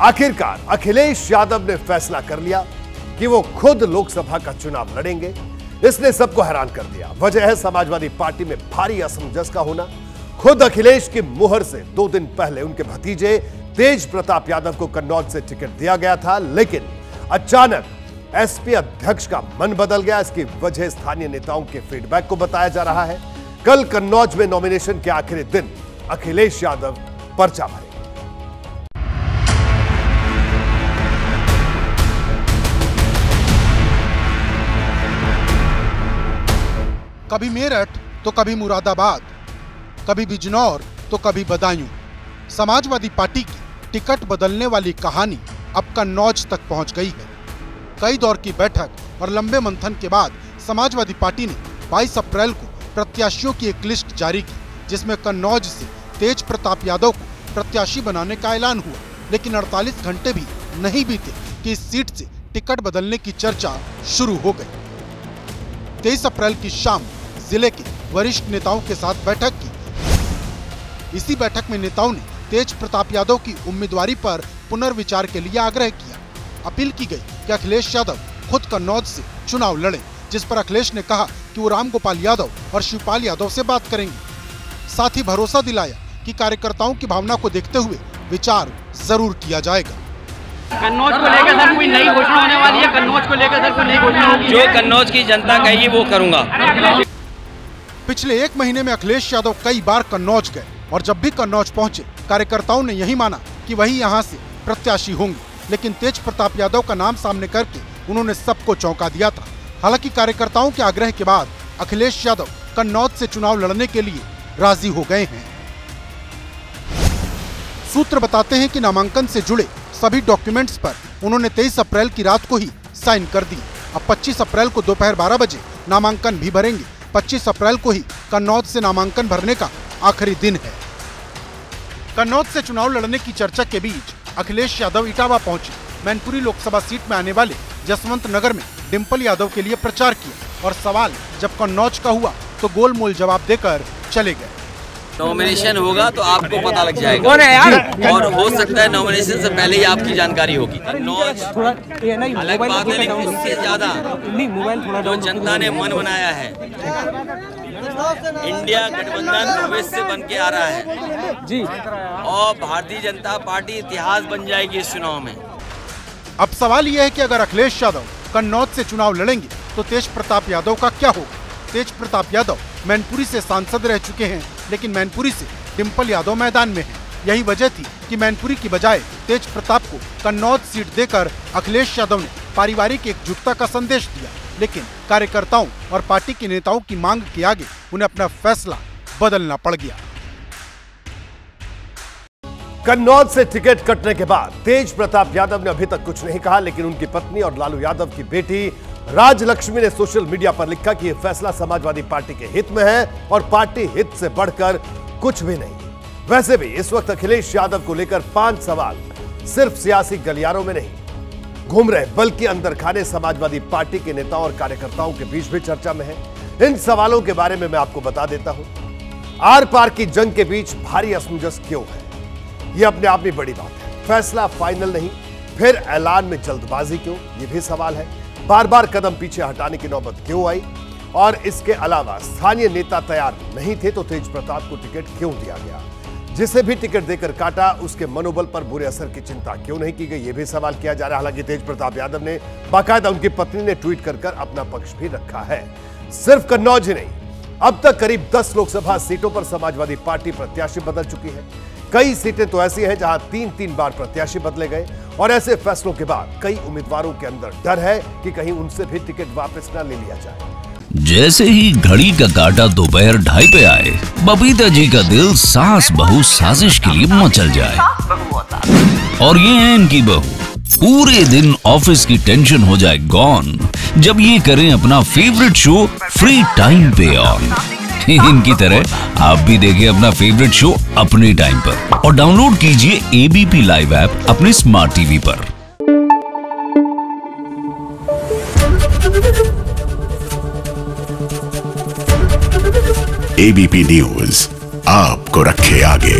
आखिरकार अखिलेश यादव ने फैसला कर लिया कि वो खुद लोकसभा का चुनाव लड़ेंगे। इसने सबको हैरान कर दिया। वजह है समाजवादी पार्टी में भारी असमंजस का होना। खुद अखिलेश की मुहर से 2 दिन पहले उनके भतीजे तेज प्रताप यादव को कन्नौज से टिकट दिया गया था, लेकिन अचानक एसपी अध्यक्ष का मन बदल गया। इसकी वजह स्थानीय नेताओं के फीडबैक को बताया जा रहा है। कल कन्नौज में नॉमिनेशन के आखिरी दिन अखिलेश यादव पर्चा भरेंगे। कभी मेरठ तो कभी मुरादाबाद, कभी बिजनौर तो कभी बदायूं। समाजवादी पार्टी की टिकट बदलने वाली कहानी अब कन्नौज तक पहुंच गई है। कई दौर की बैठक और लंबे मंथन के बाद समाजवादी पार्टी ने 22 अप्रैल को प्रत्याशियों की एक लिस्ट जारी की, जिसमें कन्नौज से तेज प्रताप यादव को प्रत्याशी बनाने का ऐलान हुआ। लेकिन 48 घंटे भी नहीं बीते कि इस सीट से टिकट बदलने की चर्चा शुरू हो गई। 23 अप्रैल की शाम जिले के वरिष्ठ नेताओं के साथ बैठक की। इसी बैठक में नेताओं ने तेज प्रताप यादव की उम्मीदवारी पर पुनर्विचार के लिए आग्रह किया। अपील की गई कि अखिलेश यादव खुद कन्नौज से चुनाव लड़ें, जिस पर अखिलेश ने कहा कि वो रामगोपाल यादव और शिवपाल यादव से बात करेंगे। साथ ही भरोसा दिलाया कि कार्यकर्ताओं की भावना को देखते हुए विचार जरूर किया जाएगा। कन्नौज को लेकर सर कोई नई घोषणा होने वाली है? कन्नौज को लेकर सर कोई नई घोषणा होगी? जो कन्नौज की जनता कहेगी वो करूंगा। पिछले 1 महीने में अखिलेश यादव कई बार कन्नौज गए और जब भी कन्नौज पहुंचे कार्यकर्ताओं ने यही माना कि वही यहां से प्रत्याशी होंगे। लेकिन तेज प्रताप यादव का नाम सामने करके उन्होंने सबको चौंका दिया था। हालांकि कार्यकर्ताओं के आग्रह के बाद अखिलेश यादव कन्नौज से चुनाव लड़ने के लिए राजी हो गए हैं। सूत्र बताते हैं कि नामांकन से जुड़े सभी डॉक्यूमेंट्स पर उन्होंने 23 अप्रैल की रात को ही साइन कर दी। अब 25 अप्रैल को दोपहर 12 बजे नामांकन भी भरेंगे। 25 अप्रैल को ही कन्नौज से नामांकन भरने का आखिरी दिन है। कन्नौज से चुनाव लड़ने की चर्चा के बीच अखिलेश यादव इटावा पहुंचे। मैनपुरी लोकसभा सीट में आने वाले जसवंत नगर में डिंपल यादव के लिए प्रचार किया और सवाल जब कन्नौज का हुआ तो गोलमोल जवाब देकर चले गए। नॉमिनेशन होगा तो आपको पता लग जाएगा और हो सकता है नॉमिनेशन से पहले ही आपकी जानकारी होगी। कन्नौज अलग बात है, लेकिन उससे ज्यादा जो जनता ने मन बनाया है, इंडिया गठबंधन भविष्य बन के आ रहा है जी, और भारतीय जनता पार्टी इतिहास बन जाएगी इस चुनाव में। अब सवाल यह है कि अगर अखिलेश यादव कन्नौज से चुनाव लड़ेंगे तो तेज प्रताप यादव का क्या होगा? तेज प्रताप यादव मैनपुरी से सांसद रह चुके हैं, लेकिन मैनपुरी से डिंपल यादव मैदान में हैं। यही वजह थी कि मैनपुरी की बजाय तेज प्रताप को कन्नौज सीट देकर अखिलेश यादव ने पारिवारिक एकजुटता का संदेश दिया। लेकिन कार्यकर्ताओं और पार्टी के नेताओं की मांग के आगे उन्हें अपना फैसला बदलना पड़ गया। कन्नौज से टिकट कटने के बाद तेज प्रताप यादव ने अभी तक कुछ नहीं कहा, लेकिन उनकी पत्नी और लालू यादव की बेटी राजलक्ष्मी ने सोशल मीडिया पर लिखा कि यह फैसला समाजवादी पार्टी के हित में है और पार्टी हित से बढ़कर कुछ भी नहीं। वैसे भी इस वक्त अखिलेश यादव को लेकर 5 सवाल सिर्फ सियासी गलियारों में नहीं घूम रहे, बल्कि अंदर खाने समाजवादी पार्टी के नेताओं और कार्यकर्ताओं के बीच भी चर्चा में है। इन सवालों के बारे में मैं आपको बता देता हूं। आर पार की जंग के बीच भारी असमंजस क्यों है, यह अपने आप में बड़ी बात है। फैसला फाइनल नहीं, फिर ऐलान में जल्दबाजी क्यों, यह भी सवाल है। बार बार कदम पीछे हटाने की नौबत क्यों आई, और इसके अलावा स्थानीय नेता तैयार नहीं थे तो तेज प्रताप को टिकट क्यों दिया गया? जिसे भी टिकट देकर काटा उसके मनोबल पर बुरे असर की चिंता क्यों नहीं की गई, यह भी सवाल किया जा रहा है। हालांकि तेज प्रताप यादव ने बाकायदा उनकी पत्नी ने ट्वीट कर अपना पक्ष भी रखा है। सिर्फ कन्नौज ही नहीं, अब तक करीब 10 लोकसभा सीटों पर समाजवादी पार्टी प्रत्याशी बदल चुकी है। कई सीटें तो ऐसी हैं जहां 3-3 बार प्रत्याशी बदले गए, और ऐसे फैसलों के बाद कई उम्मीदवारों के अंदर डर है कि कहीं उनसे भी टिकट वापस न ले लिया जाए। जैसे ही घड़ी का काटा दोपहर 2:30 पे आए, बबीता जी का दिल सास बहू साजिश के लिए मचल जाए। और ये है इनकी बहू, पूरे दिन ऑफिस की टेंशन हो जाए गॉन जब ये करें अपना फेवरेट शो फ्री टाइम पे ऑन। इनकी तरह आप भी देखिए अपना फेवरेट शो अपने टाइम पर और डाउनलोड कीजिए एबीपी लाइव ऐप अपने स्मार्ट टीवी पर। एबीपी न्यूज आपको रखे आगे।